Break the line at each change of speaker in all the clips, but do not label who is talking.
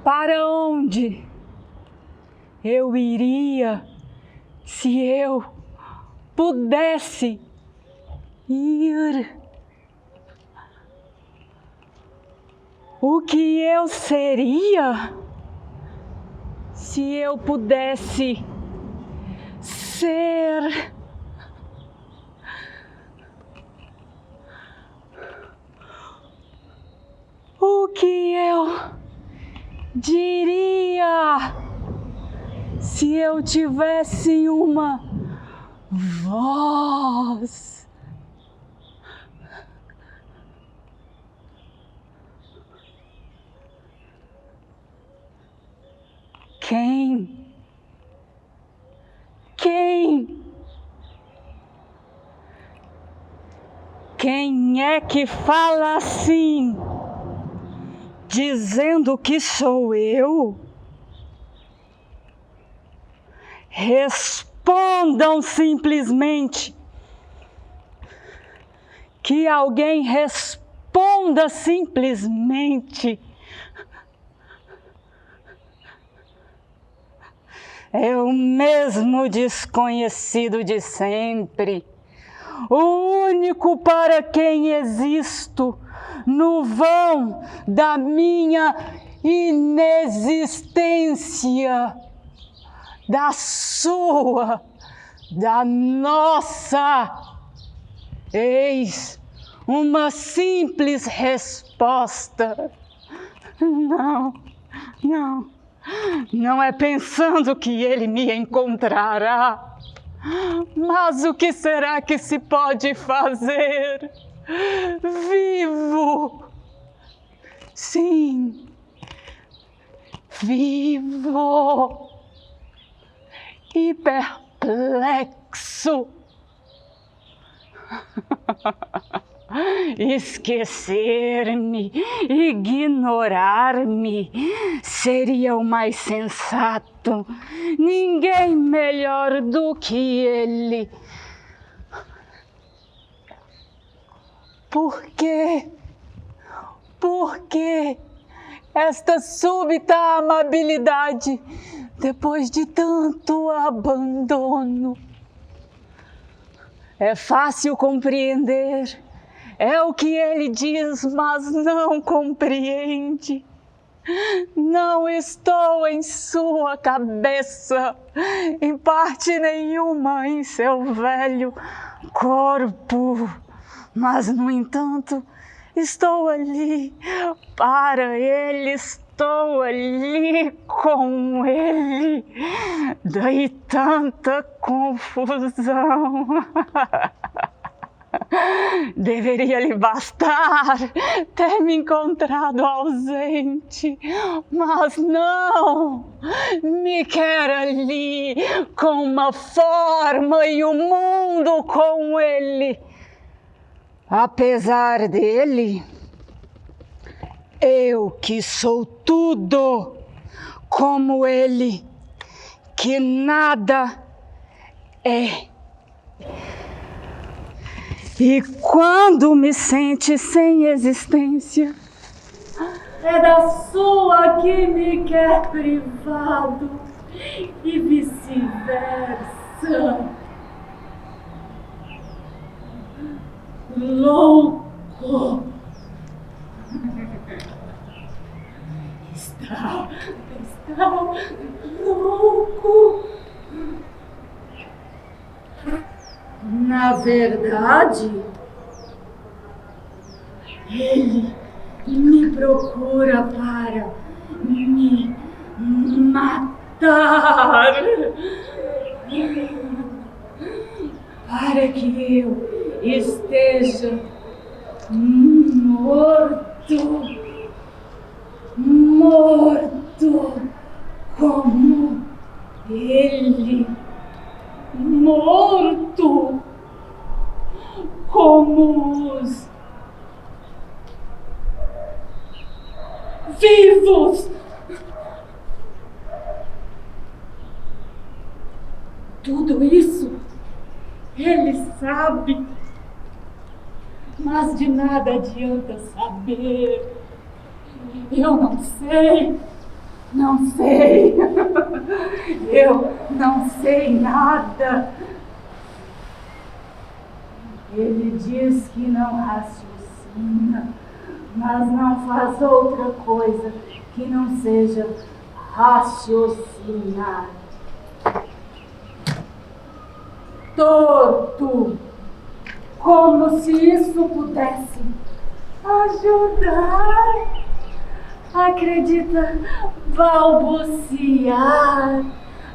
Para onde eu iria se eu pudesse ir? O que eu seria se eu pudesse ser? O que eu diria se eu tivesse uma voz? Quem é que fala assim, dizendo que sou eu? Respondam simplesmente. Que alguém responda simplesmente. É o mesmo desconhecido de sempre, o único para quem existo no vão da minha inexistência, da sua, da nossa. Eis uma simples resposta. Não, não. Não é pensando que ele me encontrará, mas o que será que se pode fazer? Vivo! Sim, vivo! E perplexo! Esquecer-me, ignorar-me, seria o mais sensato. Ninguém melhor do que ele. Por quê? Por que esta súbita amabilidade depois de tanto abandono? É fácil compreender. É o que ele diz, mas não compreende. Não estou em sua cabeça, em parte nenhuma em seu velho corpo. Mas, no entanto, estou ali para ele, estou ali com ele. Daí tanta confusão. Deveria lhe bastar ter me encontrado ausente, mas não, me quer ali com uma forma e o mundo com ele. Apesar dele, eu que sou tudo como ele, que nada é. E quando me sente sem existência, é da sua que me quer privado e vice-versa. Louco! Está louco! Na verdade, ele me procura para me matar, para que eu esteja morto como ele. Morto como os vivos. Tudo isso ele sabe, mas de nada adianta saber. Eu não sei. Eu não sei nada. Ele diz que não raciocina, mas não faz outra coisa que não seja raciocinar. Torto, como se isso pudesse ajudar. Acredita balbuciar,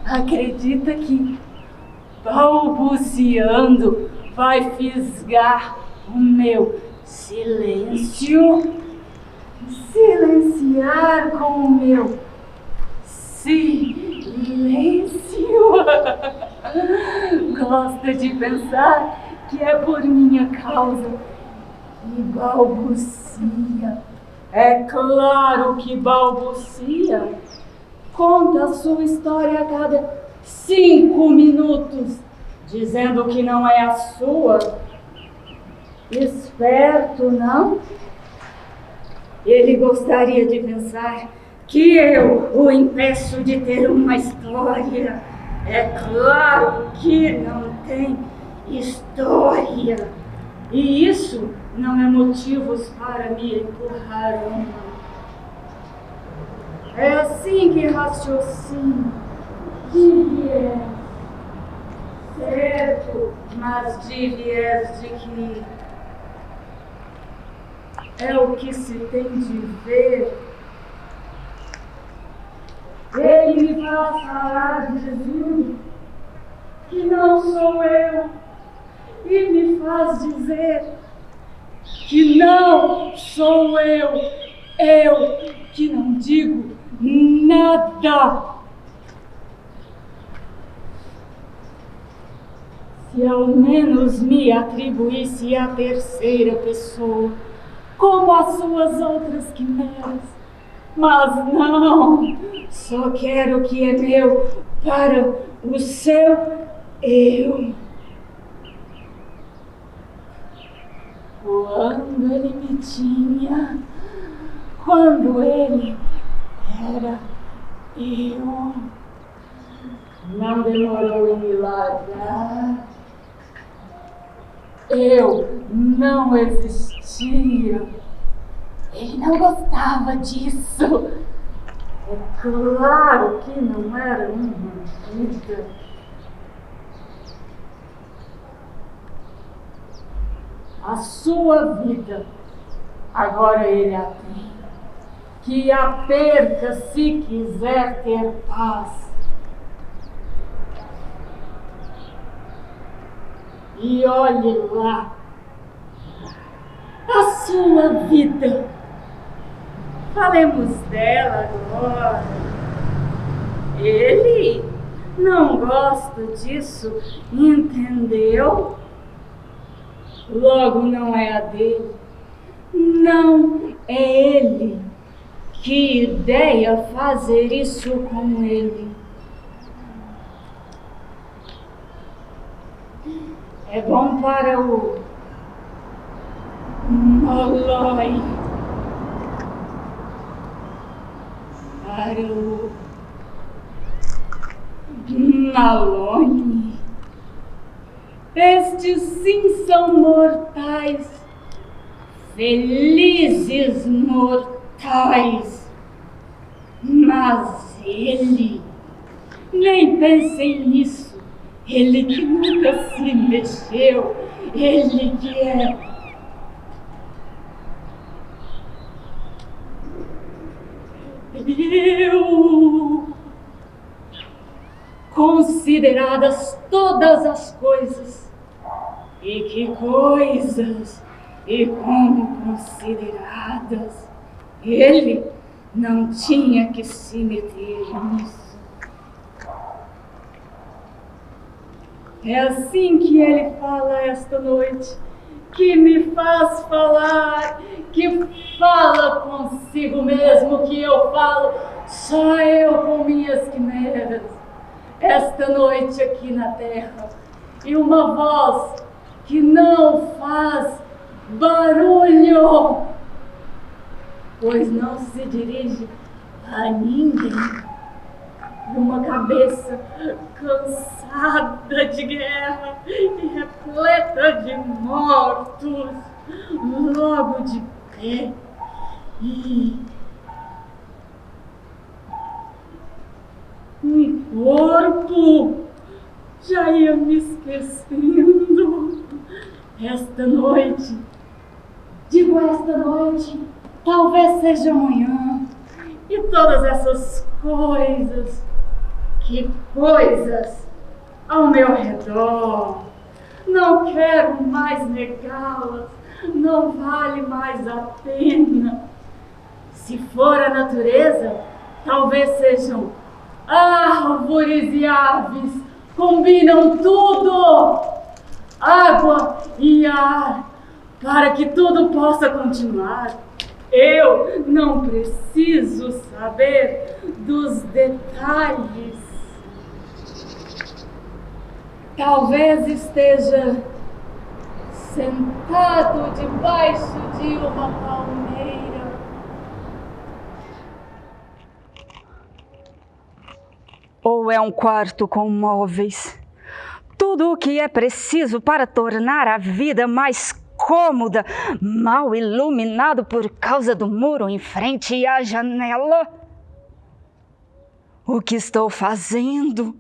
acredita que balbuciando vai fisgar o meu silêncio, silenciar com o meu silêncio. Gosta de pensar que é por minha causa e balbucia. É claro que balbucia. Conta a sua história a cada 5 minutos, dizendo que não é a sua. Esperto, não? Ele gostaria de pensar que eu o impeço de ter uma história. É claro que não tem história. E isso não é motivos para me empurrar uma. É assim que raciocino. De viés. Certo, mas de viés de que é o que se tem de ver. Ele me faz falar de Jesus, que não sou eu, e me faz dizer que não sou eu que não digo nada. Se ao menos me atribuísse a terceira pessoa, como as suas outras quimeras. Mas não, só quero o que é meu para o seu eu. Quando ele me tinha, quando ele era eu, não demorou em me largar. Eu não existia. Ele não gostava disso. É claro que não era uma vida. A sua vida, agora ele a tem. Que a perca se quiser ter paz. E olhe lá, a sua vida. Falemos dela agora. Ele não gosta disso, entendeu? Logo não é a dele. Não é ele. Que ideia fazer isso com ele. É bom para o Molói, para o Malone. Estes sim são mortais, felizes mortais. Mas ele, nem pensem nisso. Ele que nunca se mexeu, ele que é eu. Consideradas todas as coisas, e que coisas, e como consideradas, ele não tinha que se meter nisso. É assim que ele fala esta noite, que me faz falar, que fala consigo mesmo, que eu falo, só eu com minhas quimeras, esta noite aqui na terra, e uma voz que não faz barulho, pois não se dirige a ninguém. Uma cabeça cansada de guerra e repleta de mortos, logo de pé, e um corpo. Já ia me esquecendo. Esta noite, digo esta noite, talvez seja amanhã, e todas essas coisas. Que coisas ao meu redor. Não quero mais negá-las, não vale mais a pena. Se for a natureza, talvez sejam árvores e aves, combinam tudo. Água e ar, para que tudo possa continuar. Eu não preciso saber dos detalhes. Talvez esteja sentado debaixo de uma palmeira.
Ou é um quarto com móveis. Tudo o que é preciso para tornar a vida mais cômoda, mal iluminado por causa do muro em frente à janela. O que estou fazendo?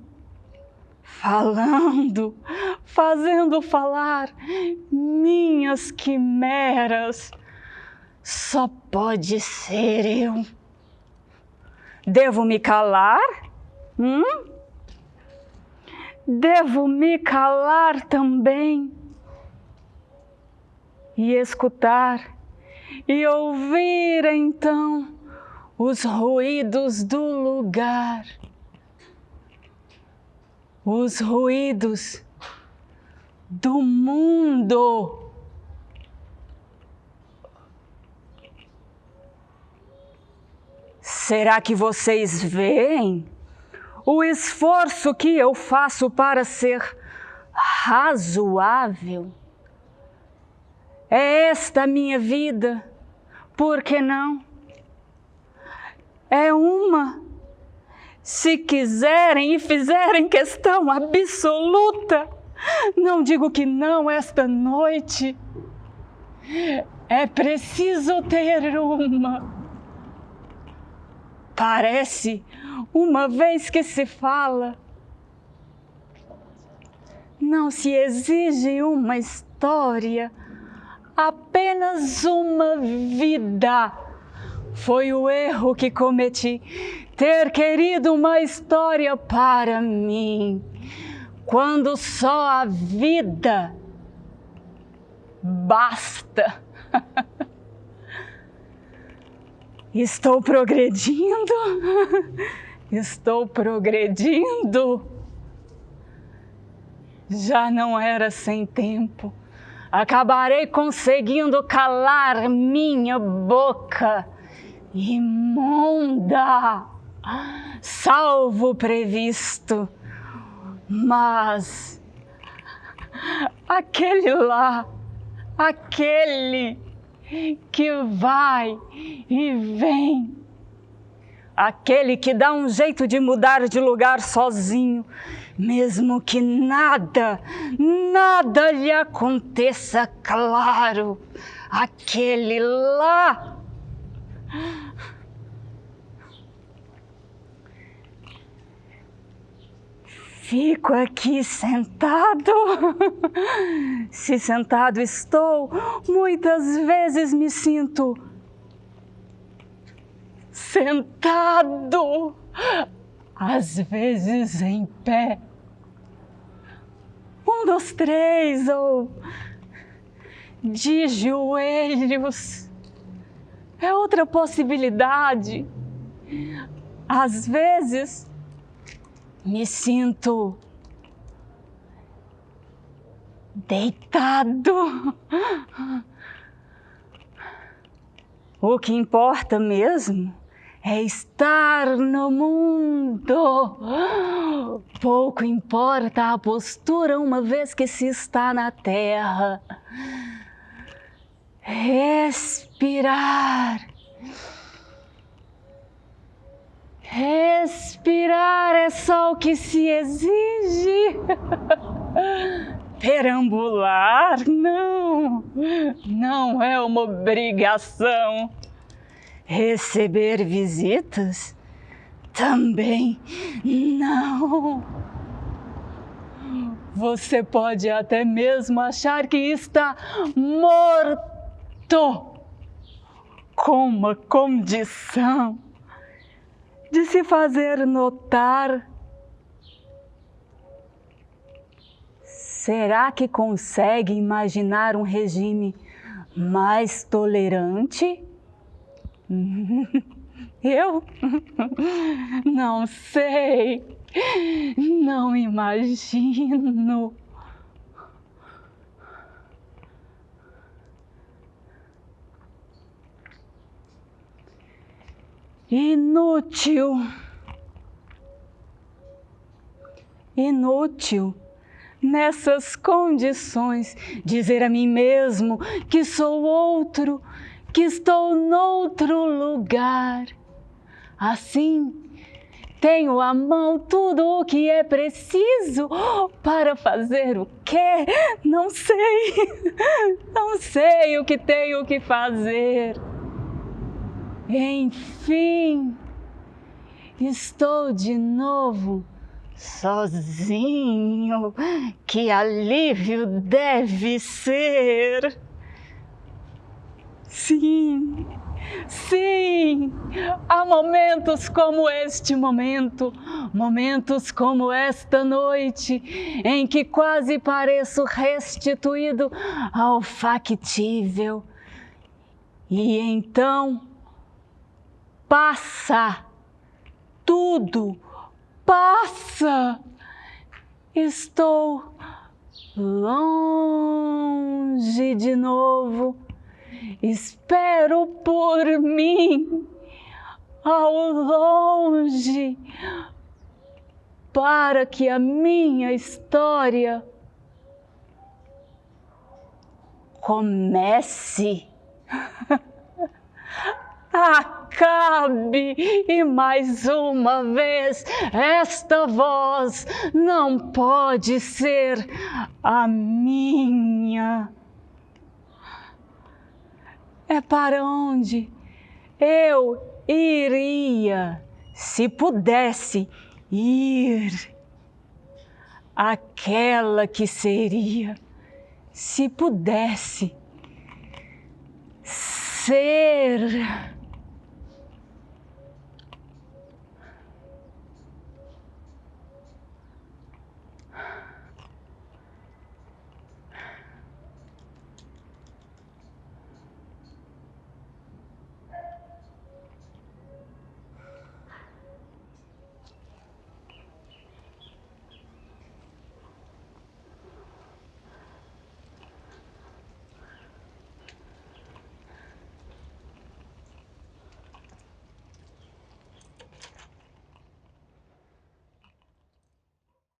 Fazendo falar minhas quimeras. Só pode ser eu. Devo me calar? Devo me calar também e escutar e ouvir então os ruídos do lugar. Os ruídos do mundo. Será que vocês veem o esforço que eu faço para ser razoável? É esta a minha vida, por que não? É uma. Se quiserem e fizerem questão absoluta, não digo que não esta noite. É preciso ter uma. Parece, uma vez que se fala, não se exige uma história, apenas uma vida. Foi o erro que cometi, ter querido uma história para mim, quando só a vida basta. Estou progredindo. Já não era sem tempo. Acabarei conseguindo calar minha boca imunda, salvo o previsto. Mas aquele que vai e vem, aquele que dá um jeito de mudar de lugar sozinho, mesmo que nada lhe aconteça, claro, aquele lá. Fico aqui sentado. Se sentado estou, muitas vezes me sinto sentado, às vezes em pé. 1, 2, 3, ou de joelhos. É outra possibilidade. Às vezes me sinto deitado. O que importa mesmo é estar no mundo. Pouco importa a postura uma vez que se está na terra. Respirar. Respirar é só o que se exige. Perambular, não é uma obrigação. Receber visitas, também não. Você pode até mesmo achar que está morto, com uma condição de se fazer notar. Será que consegue imaginar um regime mais tolerante? Eu não sei, não imagino. Inútil. Inútil, nessas condições, dizer a mim mesmo que sou outro, que estou noutro lugar. Assim, tenho à mão tudo o que é preciso para fazer o quê? Não sei. Não sei o que tenho que fazer. Enfim, estou de novo sozinho. Que alívio deve ser! Sim, sim, há momentos como este momento, momentos como esta noite, em que quase pareço restituído ao factível. E então passa, tudo passa. Estou longe de novo. Espero por mim ao longe para que a minha história comece. Acabe e mais uma vez esta voz não pode ser a minha. É para onde eu iria se pudesse ir. Aquela que seria se pudesse ser.